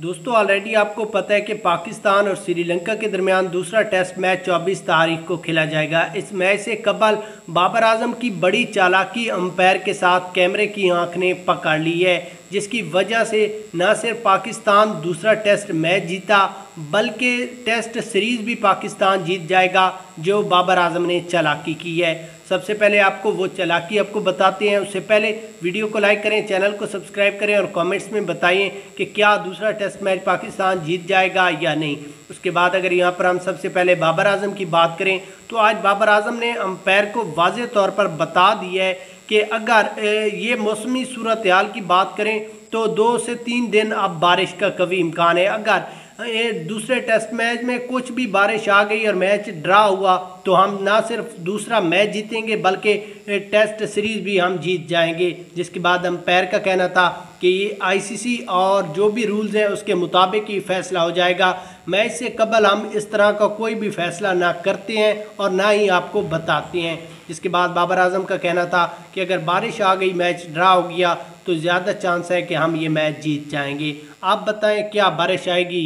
दोस्तों ऑलरेडी आपको पता है कि पाकिस्तान और श्रीलंका के दरमियान दूसरा टेस्ट मैच 24 तारीख को खेला जाएगा। इस मैच से कबल बाबर आजम की बड़ी चालाकी अंपायर के साथ कैमरे की आंख ने पकड़ ली है, जिसकी वजह से न सिर्फ पाकिस्तान दूसरा टेस्ट मैच जीता बल्कि टेस्ट सीरीज़ भी पाकिस्तान जीत जाएगा, जो बाबर आजम ने चालाकी की है। सबसे पहले आपको वो चालाकी आपको बताते हैं। उससे पहले वीडियो को लाइक करें, चैनल को सब्सक्राइब करें और कमेंट्स में बताइए कि क्या दूसरा टेस्ट मैच पाकिस्तान जीत जाएगा या नहीं। उसके बाद अगर यहाँ पर हम सबसे पहले बाबर आजम की बात करें तो आज बाबर आजम ने अंपायर को वाज़ेह तौर पर बता दिया है कि अगर ये मौसमी सूरत हाल की बात करें तो 2 से 3 दिन अब बारिश का कभी इम्कान है। अगर दूसरे टेस्ट मैच में कुछ भी बारिश आ गई और मैच ड्रा हुआ तो हम ना सिर्फ दूसरा मैच जीतेंगे बल्कि टेस्ट सीरीज़ भी हम जीत जाएंगे। जिसके बाद अंपायर का कहना था कि ये आईसीसी और जो भी रूल्स हैं उसके मुताबिक ही फैसला हो जाएगा। मैच से कबल हम इस तरह का कोई भी फैसला ना करते हैं और ना ही आपको बताते हैं। जिसके बाद बाबर आजम का कहना था कि अगर बारिश आ गई, मैच ड्रा हो गया तो ज़्यादा चांस है कि हम ये मैच जीत जाएंगे। आप बताएं क्या बारिश आएगी?